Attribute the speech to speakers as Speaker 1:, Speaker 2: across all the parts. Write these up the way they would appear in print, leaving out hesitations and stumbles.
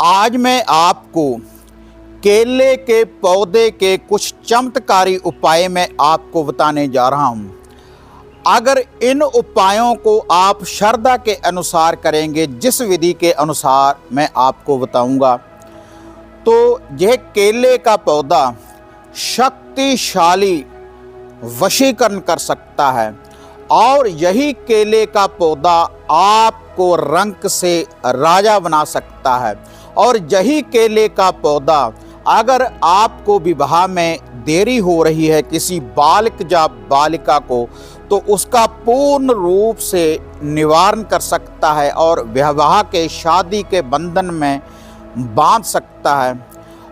Speaker 1: आज मैं आपको केले के पौधे के कुछ चमत्कारी उपाय मैं आपको बताने जा रहा हूं। अगर इन उपायों को आप श्रद्धा के अनुसार करेंगे, जिस विधि के अनुसार मैं आपको बताऊंगा, तो यह केले का पौधा शक्तिशाली वशीकरण कर सकता है और यही केले का पौधा आपको रंक से राजा बना सकता है। और यही केले का पौधा अगर आपको विवाह में देरी हो रही है किसी बालक या बालिका को, तो उसका पूर्ण रूप से निवारण कर सकता है और विवाह के शादी के बंधन में बांध सकता है।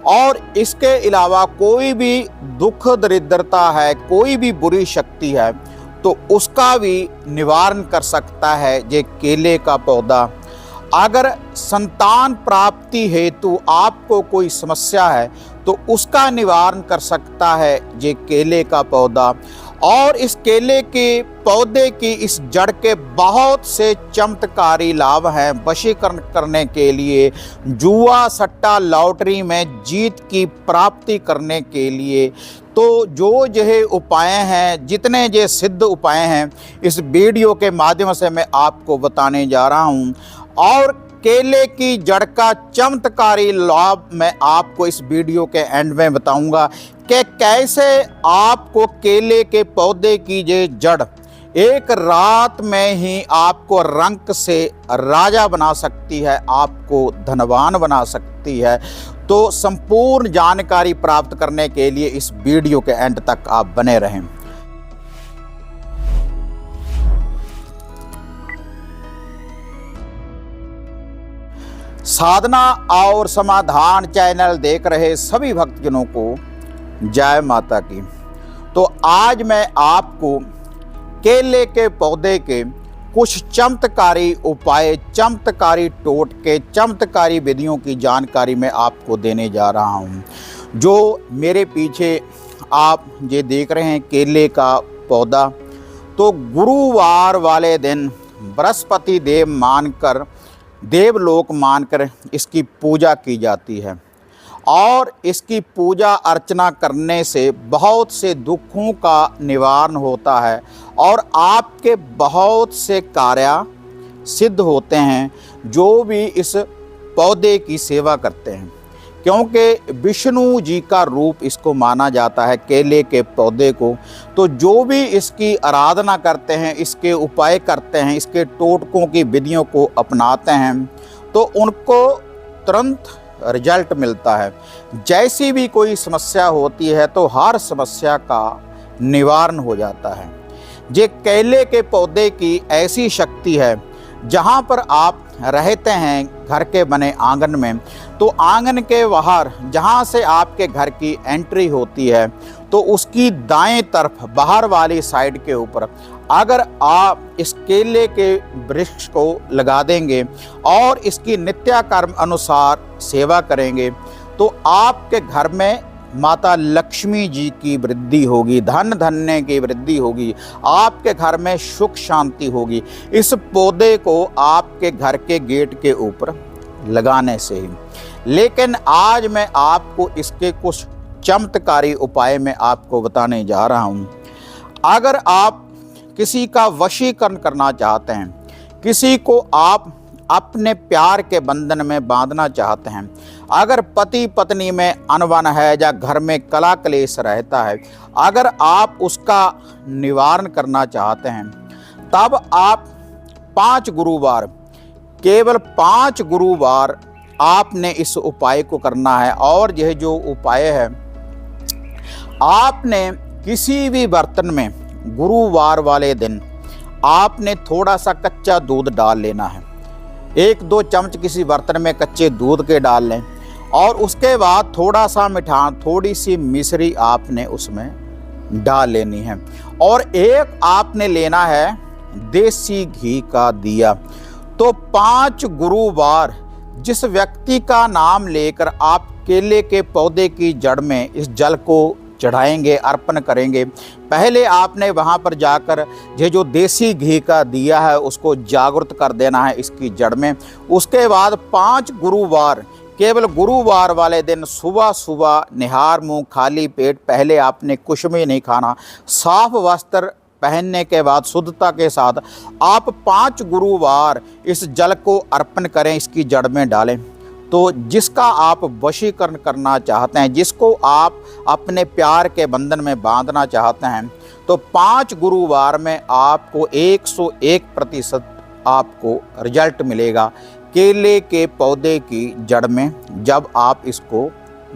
Speaker 1: और इसके अलावा कोई भी दुख दरिद्रता है, कोई भी बुरी शक्ति है, तो उसका भी निवारण कर सकता है ये केले का पौधा। अगर संतान प्राप्ति हेतु आपको कोई समस्या है तो उसका निवारण कर सकता है ये केले का पौधा। और इस केले के पौधे की इस जड़ के बहुत से चमत्कारी लाभ हैं वशीकरण करने के लिए, जुआ सट्टा लॉटरी में जीत की प्राप्ति करने के लिए। तो जो यह उपाय हैं, जितने ये सिद्ध उपाय हैं, इस वीडियो के माध्यम से मैं आपको बताने जा रहा हूं। और केले की जड़ का चमत्कारी लाभ मैं आपको इस वीडियो के एंड में बताऊंगा कि कैसे आपको केले के पौधे की ये जड़ एक रात में ही आपको रंक से राजा बना सकती है, आपको धनवान बना सकती है। तो संपूर्ण जानकारी प्राप्त करने के लिए इस वीडियो के एंड तक आप बने रहें। साधना और समाधान चैनल देख रहे सभी भक्तजनों को जय माता की। तो आज मैं आपको केले के पौधे के कुछ चमत्कारी उपाय, चमत्कारी टोटके, चमत्कारी विधियों की जानकारी मैं आपको देने जा रहा हूं। जो मेरे पीछे आप ये देख रहे हैं केले का पौधा, तो गुरुवार वाले दिन बृहस्पति देव मानकर, देवलोक मानकर इसकी पूजा की जाती है। और इसकी पूजा अर्चना करने से बहुत से दुखों का निवारण होता है और आपके बहुत से कार्य सिद्ध होते हैं जो भी इस पौधे की सेवा करते हैं। क्योंकि विष्णु जी का रूप इसको माना जाता है केले के पौधे को। तो जो भी इसकी आराधना करते हैं, इसके उपाय करते हैं, इसके टोटकों की विधियों को अपनाते हैं, तो उनको तुरंत रिजल्ट मिलता है। जैसी भी कोई समस्या होती है तो हर समस्या का निवारण हो जाता है। ये केले के पौधे की ऐसी शक्ति है, जहाँ पर आप रहते हैं घर के बने आंगन में, तो आंगन के बाहर जहाँ से आपके घर की एंट्री होती है, तो उसकी दाएं तरफ बाहर वाली साइड के ऊपर अगर आप इस केले के वृक्ष को लगा देंगे और इसकी नित्याकर्म अनुसार सेवा करेंगे, तो आपके घर में माता लक्ष्मी जी की वृद्धि होगी, धन धन्य की वृद्धि होगी, आपके घर में सुख शांति होगी इस पौधे को आपके घर के गेट के ऊपर लगाने से ही। लेकिन आज मैं आपको इसके कुछ चमत्कारी उपाय मैं आपको बताने जा रहा हूँ। अगर आप किसी का वशीकरण करना चाहते हैं, किसी को आप अपने प्यार के बंधन में बांधना चाहते हैं, अगर पति पत्नी में अनबन है या घर में कला कलेश रहता है, अगर आप उसका निवारण करना चाहते हैं, तब आप 5 गुरुवार, केवल 5 गुरुवार आपने इस उपाय को करना है। और यह जो उपाय है, आपने किसी भी बर्तन में गुरुवार वाले दिन आपने थोड़ा सा कच्चा दूध डाल लेना है। 1-2 चम्मच किसी बर्तन में कच्चे दूध के डाल लें और उसके बाद थोड़ा सा मिठान, थोड़ी सी मिश्री आपने उसमें डाल लेनी है। और एक आपने लेना है देसी घी का दिया। तो 5 गुरुवार जिस व्यक्ति का नाम लेकर आप केले के पौधे की जड़ में इस जल को चढ़ाएंगे, अर्पण करेंगे, पहले आपने वहाँ पर जाकर ये जो देसी घी का दिया है उसको जागृत कर देना है इसकी जड़ में। उसके बाद 5 गुरुवार केवल गुरुवार वाले दिन सुबह सुबह निहार मुंह खाली पेट, पहले आपने कुछ भी नहीं खाना, साफ वस्त्र पहनने के बाद शुद्धता के साथ आप 5 गुरुवार इस जल को अर्पण करें, इसकी जड़ में डालें। तो जिसका आप वशीकरण करना चाहते हैं, जिसको आप अपने प्यार के बंधन में बांधना चाहते हैं, तो 5 गुरुवार में आपको 101% आपको रिजल्ट मिलेगा केले के पौधे की जड़ में जब आप इसको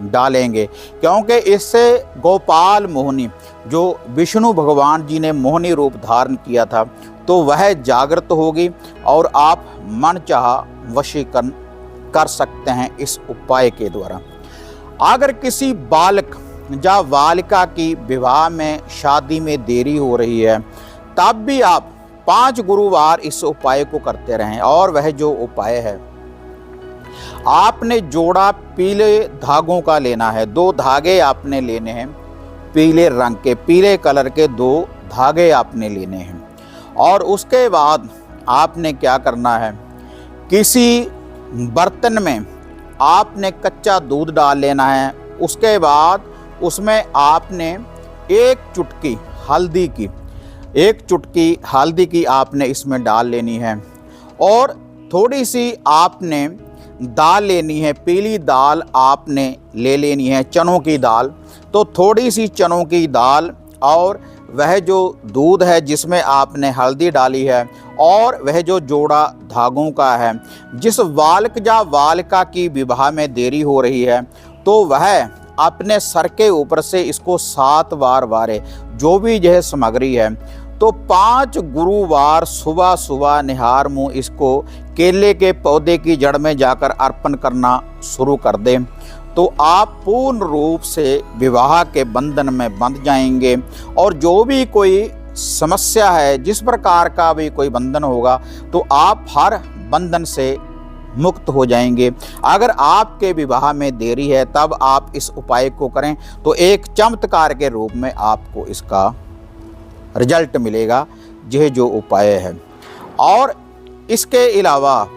Speaker 1: डालेंगे। क्योंकि इससे गोपाल मोहिनी, जो विष्णु भगवान जी ने मोहिनी रूप धारण किया था, तो वह जागृत होगी और आप मनचाहा वशीकरण कर सकते हैं इस उपाय के द्वारा। अगर किसी बालक या बालिका की विवाह में, शादी में देरी हो रही है, तब भी आप 5 गुरुवार इस उपाय को करते रहें। और वह जो उपाय है, आपने जोड़ा पीले धागों का लेना है। 2 धागे आपने लेने हैं पीले रंग के, पीले कलर के 2 धागे आपने लेने हैं। और उसके बाद आपने क्या करना है, किसी बर्तन में आपने कच्चा दूध डाल लेना है। उसके बाद उसमें आपने 1 चुटकी हल्दी की आपने इसमें डाल लेनी है। और थोड़ी सी आपने दाल लेनी है, पीली दाल आपने ले लेनी है, चनों की दाल। तो थोड़ी सी चनों की दाल और वह जो दूध है जिसमें आपने हल्दी डाली है, और वह जो जोड़ा धागों का है, जिस बालक या बालिका की विवाह में देरी हो रही है, तो वह अपने सर के ऊपर से इसको 7 बार वारे, जो भी यह सामग्री है। तो 5 गुरुवार सुबह सुबह निहार मुंह इसको केले के पौधे की जड़ में जाकर अर्पण करना शुरू कर दें, तो आप पूर्ण रूप से विवाह के बंधन में बंध जाएंगे। और जो भी कोई समस्या है, जिस प्रकार का भी कोई बंधन होगा, तो आप हर बंधन से मुक्त हो जाएंगे। अगर आपके विवाह में देरी है, तब आप इस उपाय को करें, तो एक चमत्कार के रूप में आपको इसका रिजल्ट मिलेगा, यह जो उपाय है। और इसके अलावा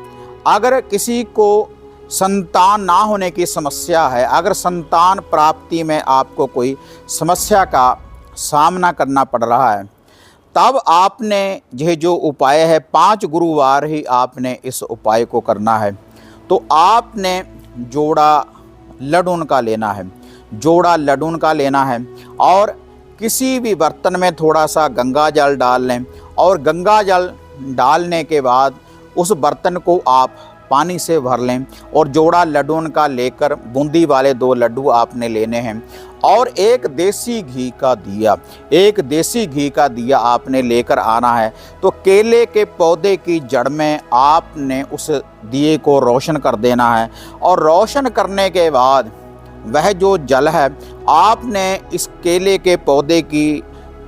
Speaker 1: अगर किसी को संतान ना होने की समस्या है, अगर संतान प्राप्ति में आपको कोई समस्या का सामना करना पड़ रहा है, तब आपने यह जो उपाय है 5 गुरुवार ही आपने इस उपाय को करना है। तो आपने जोड़ा लड्डून का लेना है, और किसी भी बर्तन में थोड़ा सा गंगा जल डाल लें। और गंगा जल डालने के बाद उस बर्तन को आप पानी से भर लें, और जोड़ा लड्डून का लेकर बूंदी वाले 2 लड्डू आपने लेने हैं। और एक देसी घी का दिया आपने लेकर आना है। तो केले के पौधे की जड़ में आपने उस दिए को रोशन कर देना है। और रोशन करने के बाद वह जो जल है, आपने इस केले के पौधे की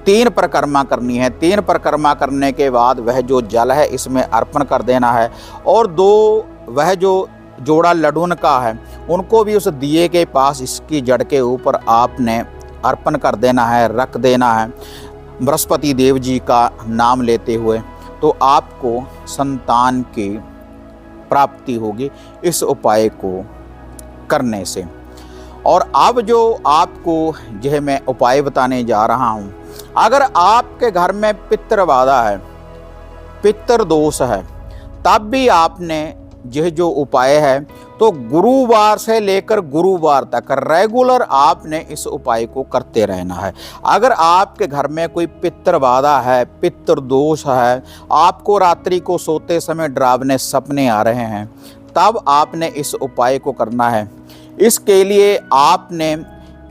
Speaker 1: 3 परिक्रमा करनी है। 3 परिक्रमा करने के बाद वह जो जल है इसमें अर्पण कर देना है। और 2 वह जो जोड़ा लड्डून का है, उनको भी उस दिए के पास इसकी जड़ के ऊपर आपने अर्पण कर देना है, रख देना है, बृहस्पति देव जी का नाम लेते हुए। तो आपको संतान की प्राप्ति होगी इस उपाय को करने से। और अब जो आपको यह मैं उपाय बताने जा रहा हूँ, अगर आपके घर में पितृबाधा है, पितृ दोष है, तब भी आपने यह जो उपाय है, तो गुरुवार से लेकर गुरुवार तक रेगुलर आपने इस उपाय को करते रहना है। अगर आपके घर में कोई पितृबाधा है, पितृ दोष है, आपको रात्रि को सोते समय डरावने सपने आ रहे हैं, तब आपने इस उपाय को करना है। इसके लिए आपने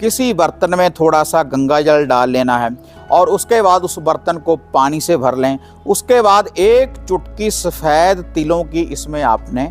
Speaker 1: किसी बर्तन में थोड़ा सा गंगा जल डाल लेना है, और उसके बाद उस बर्तन को पानी से भर लें। उसके बाद 1 चुटकी सफ़ेद तिलों की इसमें आपने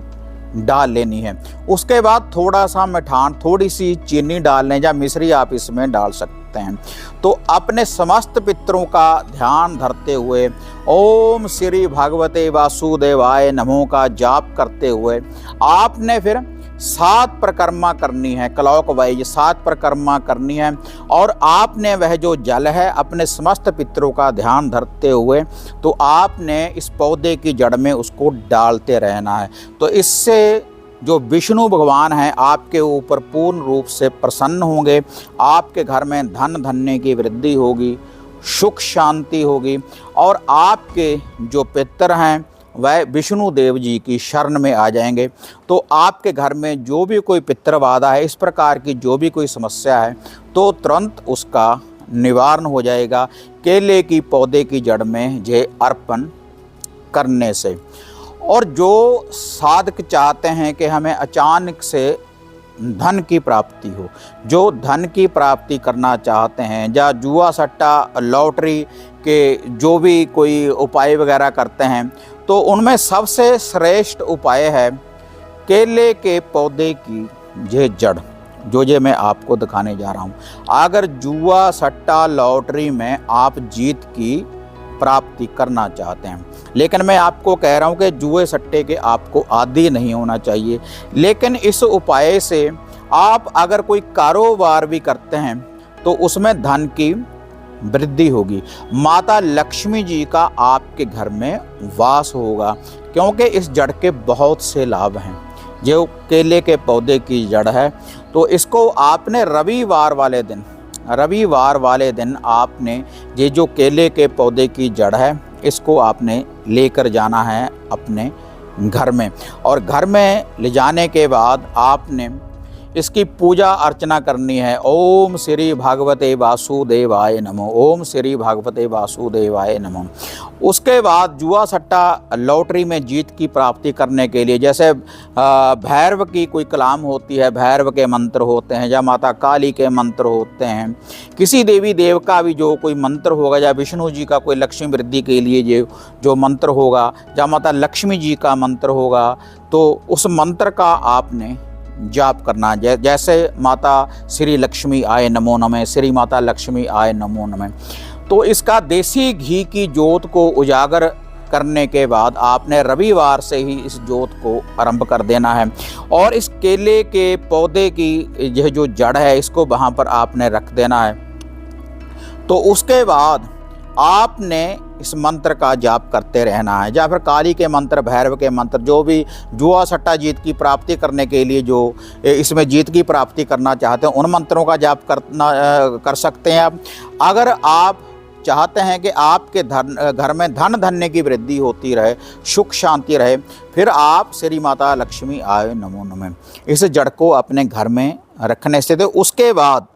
Speaker 1: डाल लेनी है। उसके बाद थोड़ा सा मिठान, थोड़ी सी चीनी डाल लें, या मिश्री आप इसमें डाल सकते हैं। तो अपने समस्त पितरों का ध्यान धरते हुए ओम श्री भगवते वासुदेवाय नमो का जाप करते हुए आपने फिर 7 परिक्रमा करनी है, क्लॉकवाइज 7 परिक्रमा करनी है। और आपने वह जो जल है अपने समस्त पितरों का ध्यान धरते हुए, तो आपने इस पौधे की जड़ में उसको डालते रहना है। तो इससे जो विष्णु भगवान हैं आपके ऊपर पूर्ण रूप से प्रसन्न होंगे। आपके घर में धन धान्य की वृद्धि होगी, सुख शांति होगी, और आपके जो पितर हैं वह विष्णु देव जी की शरण में आ जाएंगे। तो आपके घर में जो भी कोई पितृबाधा है, इस प्रकार की जो भी कोई समस्या है, तो तुरंत उसका निवारण हो जाएगा केले की पौधे की जड़ में ये अर्पण करने से। और जो साधक चाहते हैं कि हमें अचानक से धन की प्राप्ति हो, जो धन की प्राप्ति करना चाहते हैं, या जुआ सट्टा लॉटरी के जो भी कोई उपाय वगैरह करते हैं, तो उनमें सबसे श्रेष्ठ उपाय है केले के पौधे की ये जड़, जो ये मैं आपको दिखाने जा रहा हूँ। अगर जुआ सट्टा लॉटरी में आप जीत की प्राप्ति करना चाहते हैं, लेकिन मैं आपको कह रहा हूँ कि जुए सट्टे के आपको आदी नहीं होना चाहिए, लेकिन इस उपाय से आप अगर कोई कारोबार भी करते हैं तो उसमें धन की वृद्धि होगी। माता लक्ष्मी जी का आपके घर में वास होगा, क्योंकि इस जड़ के बहुत से लाभ हैं। जो केले के पौधे की जड़ है, तो इसको आपने रविवार वाले दिन आपने ये जो केले के पौधे की जड़ है, इसको आपने लेकर जाना है अपने घर में, और घर में ले जाने के बाद आपने इसकी पूजा अर्चना करनी है। ओम श्री भागवते वासुदेवाय नमो, ओम श्री भागवते वासुदेवाय नमो। उसके बाद जुआ सट्टा लॉटरी में जीत की प्राप्ति करने के लिए, जैसे भैरव की कोई कलाम होती है, भैरव के मंत्र होते हैं, या माता काली के मंत्र होते हैं, किसी देवी देव का भी जो कोई मंत्र होगा, या विष्णु जी का कोई लक्ष्मी वृद्धि के लिए जो मंत्र होगा, या माता लक्ष्मी जी का मंत्र होगा, तो उस मंत्र का आपने जाप करना। जैसे माता श्री लक्ष्मी आय नमो नमः, श्री माता लक्ष्मी आय नमो नमः। तो इसका देसी घी की ज्योत को उजागर करने के बाद आपने रविवार से ही इस ज्योत को आरंभ कर देना है, और इस केले के पौधे की यह जो जड़ है, इसको वहाँ पर आपने रख देना है। तो उसके बाद आपने इस मंत्र का जाप करते रहना है, या फिर काली के मंत्र, भैरव के मंत्र, जो भी जुआ सट्टा जीत की प्राप्ति करने के लिए जो इसमें जीत की प्राप्ति करना चाहते हैं, उन मंत्रों का जाप कर सकते हैं आप। अगर आप चाहते हैं कि आपके घर में धन धान्य की वृद्धि होती रहे, सुख शांति रहे, फिर आप श्री माता लक्ष्मी आय नमो नमः इस जड़ को अपने घर में रखने से। तो उसके बाद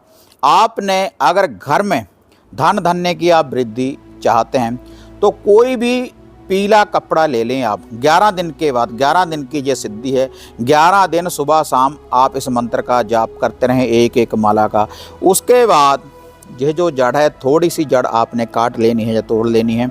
Speaker 1: आपने अगर घर में धन धान्य की आप वृद्धि चाहते हैं, तो कोई भी पीला कपड़ा ले लें आप। 11 दिन के बाद, 11 दिन की ये सिद्धि है, 11 दिन सुबह शाम आप इस मंत्र का जाप करते रहें, एक एक माला का। उसके बाद यह जो जड़ है, थोड़ी सी जड़ आपने काट लेनी है या तोड़ लेनी है।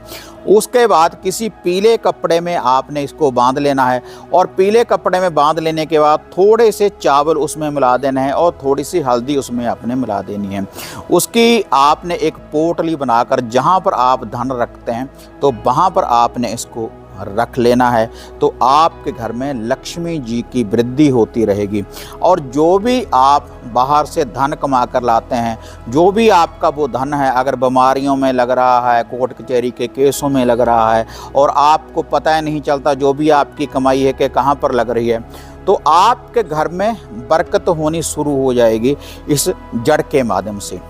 Speaker 1: उसके बाद किसी पीले कपड़े में आपने इसको बांध लेना है, और पीले कपड़े में बांध लेने के बाद थोड़े से चावल उसमें मिला देना है, और थोड़ी सी हल्दी उसमें आपने मिला देनी है। उसकी आपने एक पोटली बनाकर जहाँ पर आप धन रखते हैं, तो वहाँ पर आपने इसको रख लेना है। तो आपके घर में लक्ष्मी जी की वृद्धि होती रहेगी। और जो भी आप बाहर से धन कमा कर लाते हैं, जो भी आपका वो धन है, अगर बीमारियों में लग रहा है, कोर्ट कचहरी के केसों में लग रहा है, और आपको पता ही नहीं चलता जो भी आपकी कमाई है कि कहाँ पर लग रही है, तो आपके घर में बरकत होनी शुरू हो जाएगी इस जड़ के माध्यम से।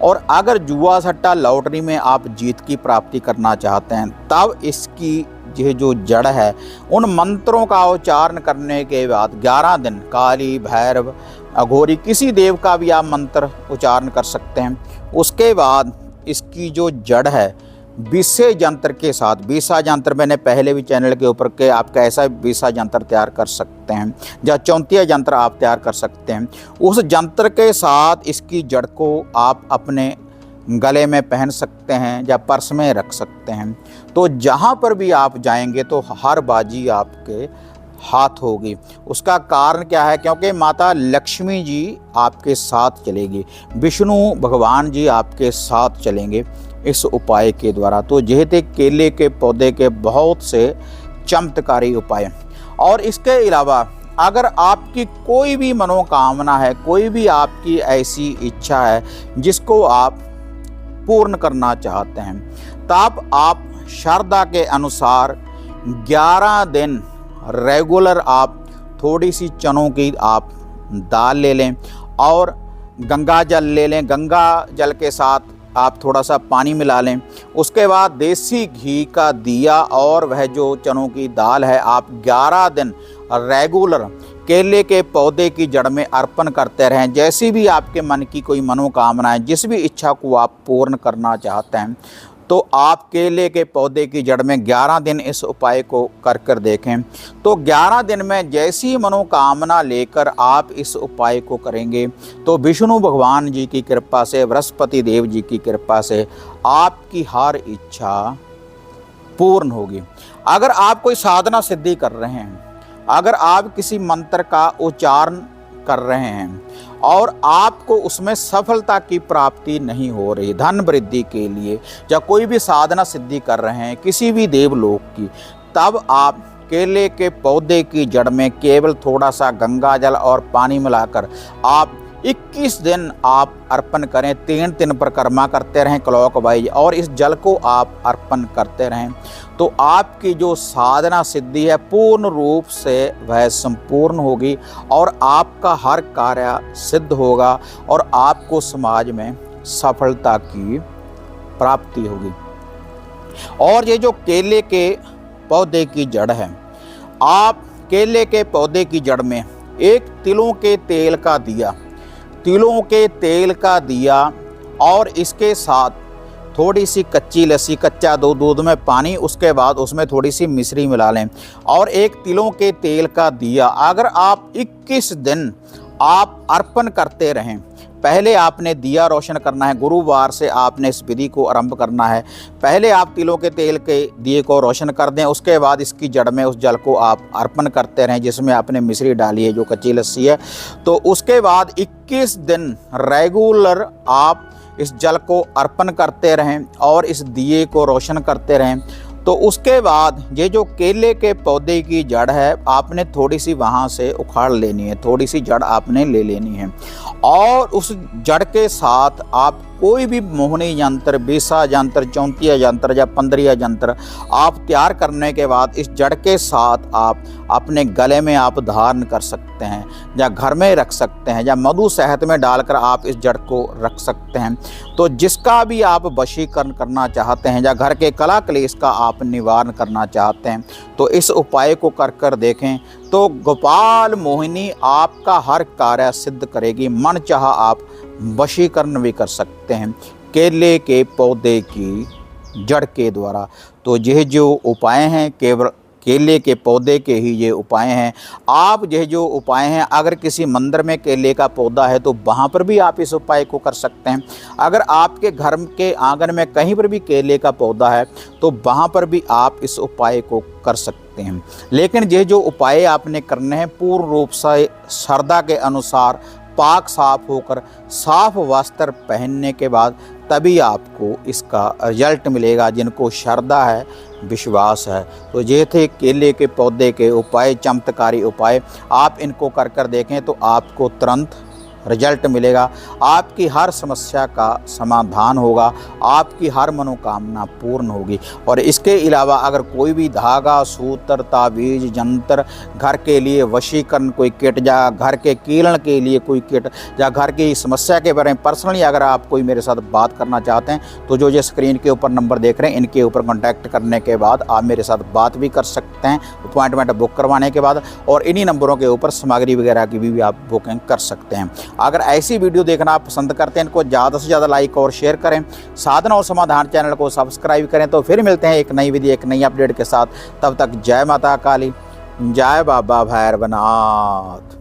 Speaker 1: और अगर जुआ सट्टा लॉटरी में आप जीत की प्राप्ति करना चाहते हैं, तब इसकी यह जो जड़ है, उन मंत्रों का उच्चारण करने के बाद 11 दिन काली, भैरव, अघोरी, किसी देव का भी आप मंत्र उच्चारण कर सकते हैं। उसके बाद इसकी जो जड़ है, बीसे यंत्र के साथ, बीसा यंत्र मैंने पहले भी चैनल के ऊपर के आप कैसा बीसा यंत्र तैयार कर सकते हैं, या 34 यंत्र आप तैयार कर सकते हैं। उस यंत्र के साथ इसकी जड़ को आप अपने गले में पहन सकते हैं या पर्स में रख सकते हैं। तो जहाँ पर भी आप जाएंगे तो हर बाजी आपके हाथ होगी। उसका कारण क्या है? क्योंकि माता लक्ष्मी जी आपके साथ चलेगी, विष्णु भगवान जी आपके साथ चलेंगे इस उपाय के द्वारा। तो यह थे केले के पौधे के बहुत से चमत्कारी उपाय। और इसके अलावा अगर आपकी कोई भी मनोकामना है, कोई भी आपकी ऐसी इच्छा है जिसको आप पूर्ण करना चाहते हैं, तब आप श्रद्धा के अनुसार 11 दिन रेगुलर आप थोड़ी सी चनों की आप दाल ले लें और गंगा जल ले लें। गंगा जल के साथ आप थोड़ा सा पानी मिला लें। उसके बाद देसी घी का दिया और वह जो चनों की दाल है आप 11 दिन रेगुलर केले के पौधे की जड़ में अर्पण करते रहें। जैसी भी आपके मन की कोई मनोकामना है, जिस भी इच्छा को आप पूर्ण करना चाहते हैं, तो आप केले के पौधे की जड़ में 11 दिन इस उपाय को कर देखें। तो 11 दिन में जैसी मनोकामना लेकर आप इस उपाय को करेंगे तो विष्णु भगवान जी की कृपा से, बृहस्पति देव जी की कृपा से आपकी हर इच्छा पूर्ण होगी। अगर आप कोई साधना सिद्धि कर रहे हैं, अगर आप किसी मंत्र का उच्चारण कर रहे हैं और आपको उसमें सफलता की प्राप्ति नहीं हो रही, धन वृद्धि के लिए, या कोई भी साधना सिद्धि कर रहे हैं किसी भी देवलोक की, तब आप केले के पौधे की जड़ में केवल थोड़ा सा गंगा जल और पानी मिलाकर आप 21 दिन आप अर्पण करें। 3 परिक्रमा करते रहें क्लॉकवाइज, और इस जल को आप अर्पण करते रहें तो आपकी जो साधना सिद्धि है पूर्ण रूप से वह संपूर्ण होगी और आपका हर कार्य सिद्ध होगा और आपको समाज में सफलता की प्राप्ति होगी। और ये जो केले के पौधे की जड़ है, आप केले के पौधे की जड़ में एक तिलों के तेल का दिया और इसके साथ थोड़ी सी कच्ची लस्सी, कच्चा दूध में पानी, उसके बाद उसमें थोड़ी सी मिश्री मिला लें और एक तिलों के तेल का दिया अगर आप 21 दिन आप अर्पण करते रहें। पहले आपने दिया रोशन करना है, गुरुवार से आपने इस विधि को आरंभ करना है। पहले आप तिलों के तेल के दिए को रोशन कर दें, उसके बाद इसकी जड़ में उस जल को आप अर्पण करते रहें जिसमें आपने मिश्री डाली है, जो कच्ची लस्सी है। तो उसके बाद 21 दिन रेगुलर आप इस जल को अर्पण करते रहें और इस दिए को रोशन करते रहें। तो उसके बाद ये जो केले के पौधे की जड़ है आपने थोड़ी सी वहाँ से उखाड़ लेनी है, थोड़ी सी जड़ आपने ले लेनी है और उस जड़ के साथ आप कोई भी मोहनी यंत्र, बीसा यंत्र, 34 यंत्र या 15 यंत्र आप तैयार करने के बाद इस जड़ के साथ आप अपने गले में आप धारण कर सकते हैं या घर में रख सकते हैं या मधु शहद में डालकर आप इस जड़ को रख सकते हैं। तो जिसका भी आप वशीकरण करना चाहते हैं या घर के कला क्लेश का आप निवारण करना चाहते हैं तो इस उपाय को कर देखें तो गोपाल मोहिनी आपका हर कार्य सिद्ध करेगी। मन चाहा आप वशीकरण भी कर सकते हैं केले के पौधे की जड़ के द्वारा। तो ये जो उपाय हैं केवल केले के पौधे के ही ये उपाय हैं। आप ये जो उपाय हैं अगर किसी मंदिर में केले का पौधा है तो वहाँ पर भी आप इस उपाय को कर सकते हैं। अगर आपके घर के आंगन में कहीं पर भी केले का पौधा है तो वहाँ पर भी आप इस उपाय को कर सकते हैं। लेकिन ये जो उपाय आपने करने हैं पूर्ण रूप से श्रद्धा के अनुसार पाक साफ होकर साफ वस्त्र पहनने के बाद तभी आपको इसका रिजल्ट मिलेगा। जिनको श्रद्धा है, विश्वास है, तो ये थे केले के पौधे के उपाय, चमत्कारी उपाय। आप इनको कर देखें तो आपको तुरंत रिजल्ट मिलेगा, आपकी हर समस्या का समाधान होगा, आपकी हर मनोकामना पूर्ण होगी। और इसके अलावा अगर कोई भी धागा, सूत्र, तावीज, जंतर, घर के लिए वशीकरण कोई किट या घर के कीलन के लिए कोई किट या घर की समस्या के बारे में पर्सनली अगर आप कोई मेरे साथ बात करना चाहते हैं तो जो ये स्क्रीन के ऊपर नंबर देख रहे हैं इनके ऊपर कॉन्टैक्ट करने के बाद आप मेरे साथ बात भी कर सकते हैं अपॉइंटमेंट बुक करवाने के बाद, और इन्हीं नंबरों के ऊपर सामग्री वगैरह की भी आप बुकिंग कर सकते हैं। अगर ऐसी वीडियो देखना आप पसंद करते हैं इनको ज़्यादा से ज़्यादा लाइक और शेयर करें, साधना और समाधान चैनल को सब्सक्राइब करें। तो फिर मिलते हैं एक नई विधि, एक नई अपडेट के साथ। तब तक जय माता काली, जय बाबा भैरवनाथ।